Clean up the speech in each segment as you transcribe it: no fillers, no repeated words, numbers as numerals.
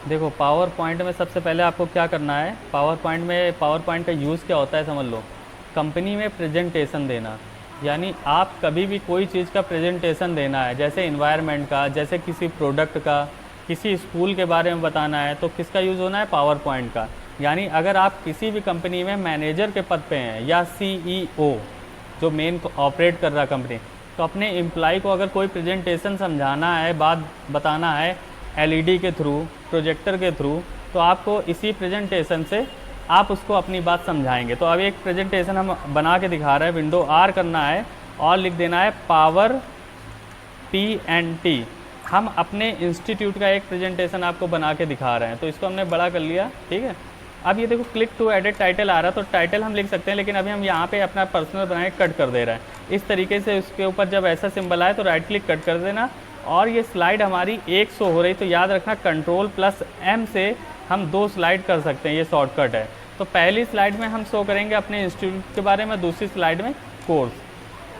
देखो power point में सबसे पहले आपको क्या करना है, पावर पॉइंट का यूज़ क्या होता है समझ लो। कंपनी में प्रेजेंटेशन देना, यानी आप कभी भी कोई चीज़ का प्रेजेंटेशन देना है, जैसे इन्वायरमेंट का, जैसे किसी प्रोडक्ट का, किसी स्कूल के बारे में बताना है, तो किसका यूज़ होना है, पावर पॉइंट का। यानी अगर आप किसी भी कंपनी में मैनेजर के पद पे हैं या CEO जो मेन ऑपरेट कर रहा कंपनी, तो अपने एम्प्लॉय को अगर कोई प्रेजेंटेशन समझाना है, बात बताना है LED के थ्रू, प्रोजेक्टर के थ्रू, तो आपको इसी प्रेजेंटेशन से आप उसको अपनी बात समझाएंगे। तो अब एक प्रेजेंटेशन हम बना के दिखा रहे हैं, विंडो R करना है और लिख देना है पावर PNT। हम अपने इंस्टीट्यूट का एक प्रेजेंटेशन आपको बना के दिखा रहे हैं, तो इसको हमने बड़ा कर लिया, ठीक है। अब ये देखो क्लिक टू एडिट टाइटल आ रहा है, तो टाइटल हम लिख सकते हैं, लेकिन अभी हम यहाँ पे अपना पर्सनल बनाए कट कर दे रहे हैं। इस तरीके से उसके ऊपर जब ऐसा सिंबल आए तो राइट क्लिक कट कर देना। और ये स्लाइड हमारी एक शो हो रही, तो याद रखना Ctrl+M से हम 2 स्लाइड कर सकते हैं, ये शॉर्टकट है। तो पहली स्लाइड में हम शो करेंगे अपने इंस्टीट्यूट के बारे में, दूसरी स्लाइड में कोर्स।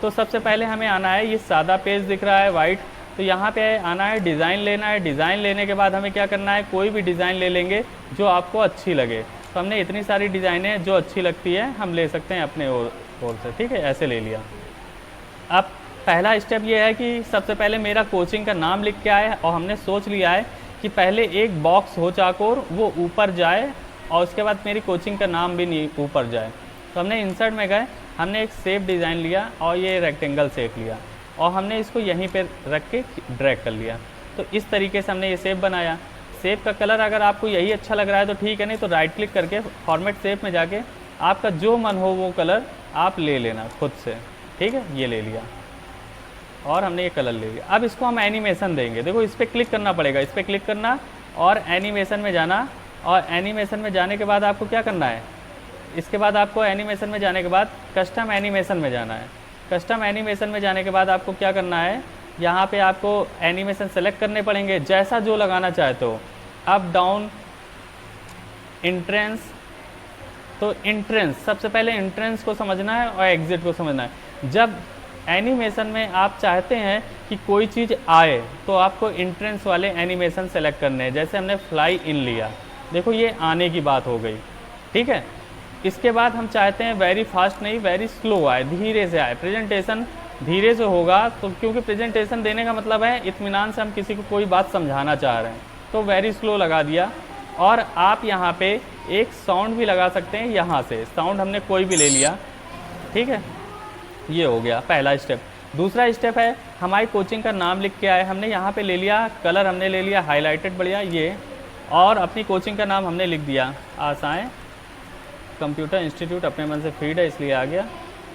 तो सबसे पहले हमें आना है, ये सादा पेज दिख रहा है वाइट, तो यहाँ पे आना है, डिज़ाइन लेना है। डिज़ाइन लेने के बाद हमें क्या करना है, कोई भी डिज़ाइन ले लेंगे जो आपको अच्छी लगे। तो हमने इतनी सारी डिज़ाइनें जो अच्छी लगती है हम ले सकते हैं अपने ओर से, ठीक है, ऐसे ले लिया। अब पहला स्टेप ये है कि सबसे पहले मेरा कोचिंग का नाम लिख के आए, और हमने सोच लिया है कि पहले एक बॉक्स हो चाकोर वो ऊपर जाए और उसके बाद मेरी कोचिंग का नाम भी ऊपर जाए। तो हमने इंसर्ट में गए, हमने एक शेप डिज़ाइन लिया और ये रेक्टेंगल शेप लिया और हमने इसको यहीं पे रख के ड्रैग कर लिया। तो इस तरीके से हमने ये शेप बनाया। शेप का कलर अगर आपको यही अच्छा लग रहा है तो ठीक है, नहीं तो राइट क्लिक करके फॉर्मेट शेप में जाके आपका जो मन हो वो कलर आप ले लेना खुद से, ठीक है। ये ले लिया और हमने ये कलर ले लिया। अब इसको हम एनिमेशन देंगे। देखो इस पर क्लिक करना पड़ेगा, इस पर क्लिक करना और एनिमेशन में जाना, और एनिमेशन में जाने के बाद आपको क्या करना है, इसके बाद आपको एनिमेशन में जाने के बाद कस्टम एनिमेशन में जाना है। कस्टम एनिमेशन में जाने के बाद आपको क्या करना है, यहाँ पे आपको एनिमेशन सेलेक्ट करने पड़ेंगे, जैसा जो लगाना चाहते हो, अप डाउन, इंट्रेंस। तो इंट्रेंस, सबसे पहले इंट्रेंस को समझना है और एग्जिट को समझना है। जब एनिमेशन में आप चाहते हैं कि कोई चीज़ आए तो आपको इंट्रेंस वाले एनिमेशन सेलेक्ट करने हैं। जैसे हमने फ्लाई इन लिया, देखो ये आने की बात हो गई, ठीक है। इसके बाद हम चाहते हैं वेरी फास्ट नहीं, वेरी स्लो आए, धीरे से आए। प्रेजेंटेशन धीरे से होगा तो क्योंकि प्रेजेंटेशन देने का मतलब है इत्मीनान से हम किसी को कोई बात समझाना चाह रहे हैं, तो वेरी स्लो लगा दिया। और आप यहाँ पे एक साउंड भी लगा सकते हैं, यहाँ से साउंड हमने कोई भी ले लिया, ठीक है। ये हो गया पहला स्टेप। दूसरा स्टेप है, हमारी कोचिंग का नाम लिख के आए, हमने यहाँ पे ले लिया, कलर हमने ले लिया हाईलाइटेड बढ़िया ये, और अपनी कोचिंग का नाम हमने लिख दिया आशाएं कंप्यूटर इंस्टीट्यूट। अपने मन से फीड है इसलिए आ गया,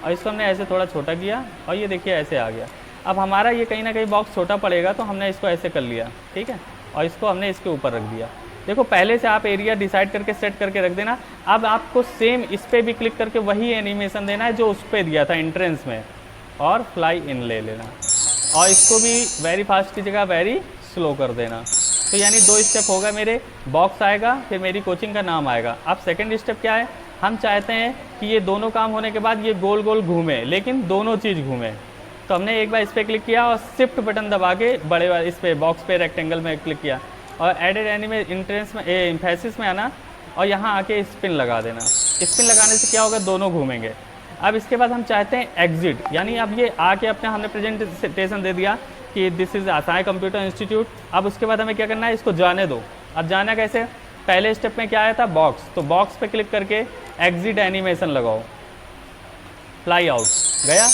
और इसको हमने ऐसे थोड़ा छोटा किया और ये देखिए ऐसे आ गया। अब हमारा ये कहीं ना कहीं बॉक्स छोटा पड़ेगा तो हमने इसको ऐसे कर लिया, ठीक है, और इसको हमने इसके ऊपर रख दिया। देखो पहले से आप एरिया डिसाइड करके सेट करके रख देना। अब आपको सेम इस पर भी क्लिक करके वही एनिमेशन देना है जो उस पर दिया था एंट्रेंस में, और फ्लाई इन ले लेना, और इसको भी वेरी फास्ट की जगह वेरी स्लो कर देना। तो यानी 2 स्टेप हो गए मेरे, बॉक्स आएगा फिर मेरी कोचिंग का नाम आएगा। अब सेकंड स्टेप क्या है, हम चाहते हैं कि ये दोनों काम होने के बाद ये गोल गोल घूमे, लेकिन दोनों चीज़ घूमे। तो हमने एक बार इस पर क्लिक किया और शिफ्ट बटन दबा के बड़े वाले इस पर बॉक्स पे रेक्टेंगल में क्लिक किया, और एडेड एनिमे इंट्रेंस में एम्फेसिस में आना और यहाँ आके स्पिन लगा देना। स्पिन लगाने से क्या होगा, दोनों घूमेंगे। अब इसके बाद हम चाहते हैं एग्जिट, यानी अब ये आके अपने हमने प्रेजेंटेशन दे दिया कि दिस इज़ आशाएं कंप्यूटर इंस्टीट्यूट। अब उसके बाद हमें क्या करना है, इसको जाने दो। अब जाना कैसे, पहले स्टेप में क्या आया था, बॉक्स, तो बॉक्स पे क्लिक करके एग्जिट एनिमेशन लगाओ, फ्लाई आउट गया,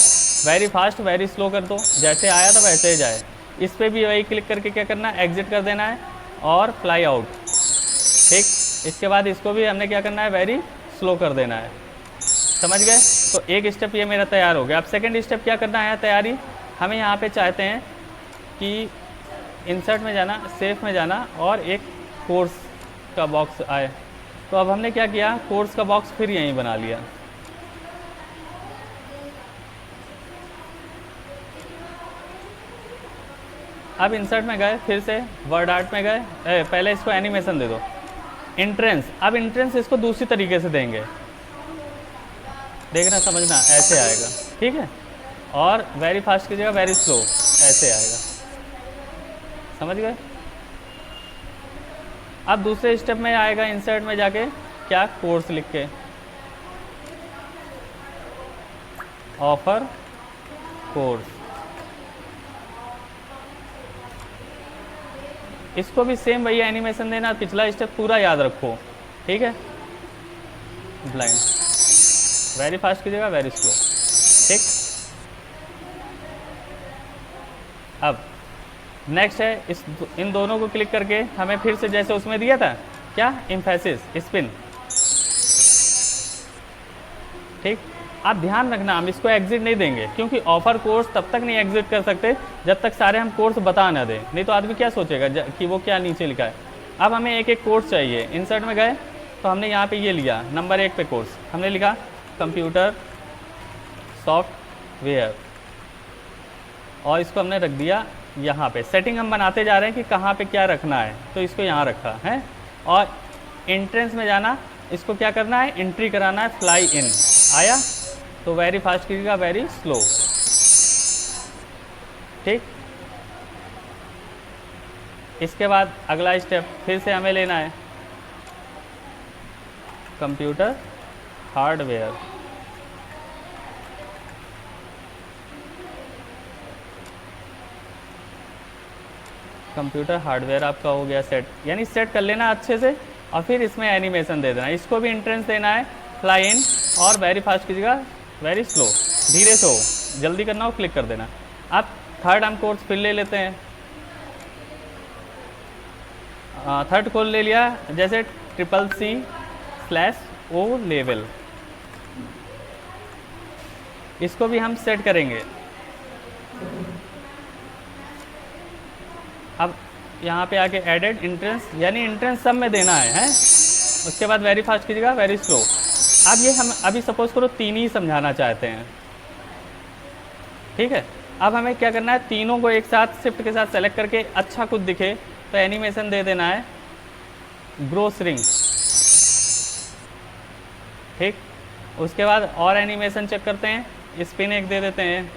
वेरी फास्ट वेरी स्लो कर दो, जैसे आया था वैसे ही जाए। इस पर भी वही क्लिक करके क्या करना है, एग्जिट कर देना है और फ्लाई आउट, ठीक। इसके बाद इसको भी हमने क्या करना है, वेरी स्लो कर देना है, समझ गए। तो एक स्टेप ये मेरा तैयार हो गया। अब सेकंड स्टेप क्या करना है तैयारी, हमें यहाँ पे चाहते हैं कि इंसर्ट में जाना, सेफ में जाना और एक कोर्स का बॉक्स आए। तो अब हमने क्या किया, कोर्स का बॉक्स फिर यहीं बना लिया। अब इंसर्ट में गए, फिर से वर्ड आर्ट में गए, पहले इसको एनिमेशन दे दो, इंट्रेंस। अब इंट्रेंस इसको दूसरी तरीके से देंगे, देखना समझना, ऐसे आएगा, ठीक है। और वेरी फास्ट की जगह वेरी स्लो ऐसे आएगा, समझ गए। अब दूसरे स्टेप में आएगा इंसर्ट में जाके क्या, कोर्स लिख के ऑफर कोर्स। इसको भी सेम वही एनिमेशन देना, पिछला स्टेप पूरा याद रखो, ठीक है। ब्लाइंड, वेरी फास्ट कीजिएगा, वेरी स्लो, ठीक। अब नेक्स्ट है इन दोनों को क्लिक करके हमें फिर से जैसे उसमें दिया था क्या, एम्फेसिस, स्पिन, ठीक। आप ध्यान रखना हम इसको एग्जिट नहीं देंगे, क्योंकि ऑफर कोर्स तब तक नहीं एग्जिट कर सकते जब तक सारे हम कोर्स बता ना दें, नहीं तो आदमी क्या सोचेगा कि वो क्या नीचे लिखा है। अब हमें एक एक कोर्स चाहिए, इंसर्ट में गए तो हमने यहाँ पे ये लिया नंबर 1 पे कोर्स, हमने लिखा कंप्यूटर सॉफ्टवेयर, और इसको हमने रख दिया यहाँ पे। सेटिंग हम बनाते जा रहे हैं कि कहाँ पे क्या रखना है, तो इसको यहाँ रखा है। और एंट्रेंस में जाना, इसको क्या करना है, एंट्री कराना है, फ्लाई इन आया तो वेरी फास्ट कीजिएगा, वेरी स्लो, ठीक। इसके बाद अगला स्टेप फिर से हमें लेना है कंप्यूटर हार्डवेयर, कंप्यूटर हार्डवेयर आपका हो गया सेट, यानी सेट कर लेना अच्छे से और फिर इसमें एनिमेशन दे देना। इसको भी एंट्रेंस देना है, फ्लाई इन और वेरी फास्ट कीजिएगा, वेरी स्लो, धीरे से हो, जल्दी करना हो क्लिक कर देना। अब थर्ड हम कोर्स फिर ले लेते हैं, थर्ड कोर्स ले लिया जैसे CCC/O लेवल, इसको भी हम सेट करेंगे। अब यहाँ पे आके एडेड एंट्रेंस, यानी एंट्रेंस सब में देना है? उसके बाद वेरी फास्ट कीजिएगा, वेरी स्लो। अब ये हम अभी सपोज करो 3 ही समझाना चाहते हैं, ठीक है। अब हमें क्या करना है, तीनों को एक साथ शिफ्ट के साथ सेलेक्ट करके अच्छा कुछ दिखे तो एनिमेशन दे देना है ग्रो श्रिंक, ठीक। उसके बाद और एनिमेशन चेक करते हैं, स्पिन एक दे देते हैं।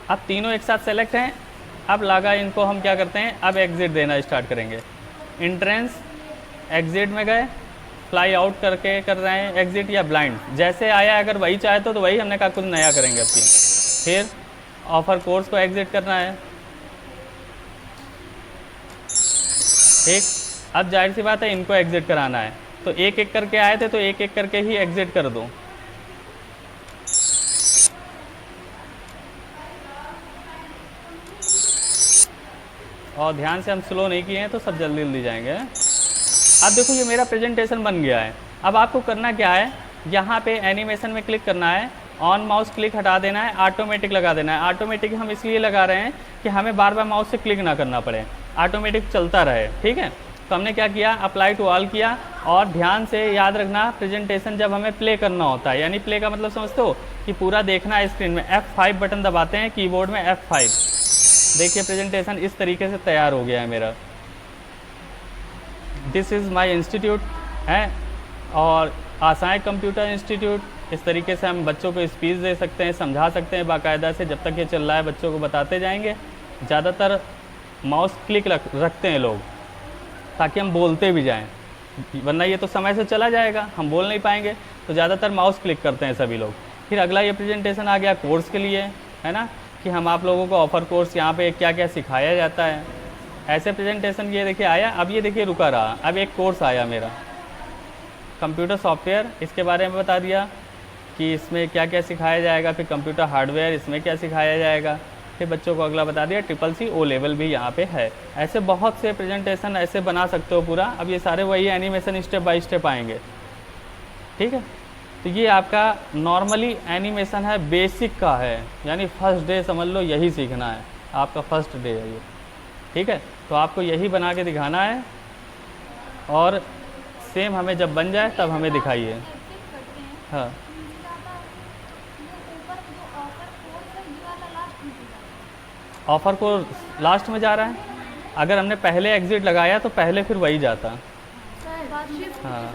अब तीनों एक साथ सेलेक्ट हैं, अब लगा इनको हम क्या करते हैं, अब एग्जिट देना स्टार्ट करेंगे। एंट्रेंस एग्जिट में गए, फ्लाई आउट करके कर रहे हैं एग्जिट या ब्लाइंड, जैसे आया अगर वही चाहे तो वही हमने कहा कुछ नया करेंगे अपनी। फिर ऑफर कोर्स को एग्जिट करना है, ठीक। अब जाहिर सी बात है इनको एग्जिट कराना है, तो एक एक करके आए थे तो एक एक करके ही एग्जिट कर दो। और ध्यान से हम स्लो नहीं किए हैं तो सब जल्दी जल्दी जाएंगे। अब देखो ये मेरा प्रेजेंटेशन बन गया है। अब आपको करना क्या है, यहाँ पे एनिमेशन में क्लिक करना है, ऑन माउस क्लिक हटा देना है, ऑटोमेटिक लगा देना है। ऑटोमेटिक हम इसलिए लगा रहे हैं कि हमें बार बार माउस से क्लिक ना करना पड़े, ऑटोमेटिक चलता रहे, ठीक है। तो हमने क्या किया, अप्लाई टू ऑल किया। और ध्यान से याद रखना प्रेजेंटेशन जब हमें प्ले करना होता है, यानी प्ले का मतलब समझते हो कि पूरा देखना है स्क्रीन में, F5 बटन दबाते हैं कीबोर्ड में, F5। देखिए प्रेजेंटेशन इस तरीके से तैयार हो गया है मेरा। दिस इज़ माई इंस्टीट्यूट है, और आसाएं कंप्यूटर इंस्टीट्यूट, इस तरीके से हम बच्चों को स्पीच दे सकते हैं, समझा सकते हैं बाकायदा से। जब तक ये चल रहा है बच्चों को बताते जाएंगे। ज़्यादातर माउस क्लिक रखते हैं लोग ताकि हम बोलते भी जाएं, वरना ये तो समय से चला जाएगा, हम बोल नहीं पाएंगे। तो ज़्यादातर माउस क्लिक करते हैं सभी लोग। फिर अगला ये प्रेजेंटेशन आ गया कोर्स के लिए, है ना, कि हम आप लोगों को ऑफर कोर्स यहाँ पे क्या क्या सिखाया जाता है। ऐसे प्रेजेंटेशन ये देखिए आया। अब ये देखिए रुका रहा, अब एक कोर्स आया मेरा कंप्यूटर सॉफ्टवेयर, इसके बारे में बता दिया कि इसमें क्या क्या सिखाया जाएगा। फिर कंप्यूटर हार्डवेयर, इसमें क्या सिखाया जाएगा। फिर बच्चों को अगला बता दिया CCC/O लेवल भी यहाँ पे है। ऐसे बहुत से प्रेजेंटेशन ऐसे बना सकते हो पूरा। अब ये सारे वही एनिमेशन स्टेप बाय स्टेप आएंगे, ठीक है। तो ये आपका नॉर्मली एनिमेशन है, बेसिक का है, यानी फर्स्ट डे समझ लो यही सीखना है, आपका फर्स्ट डे है ये, ठीक है। तो आपको यही बना के दिखाना है, और सेम हमें जब बन जाए तब हमें दिखाइए। हाँ, ऑफ़र को लास्ट में जा रहा है। अगर हमने पहले एग्जिट लगाया तो पहले फिर वही जाता। हाँ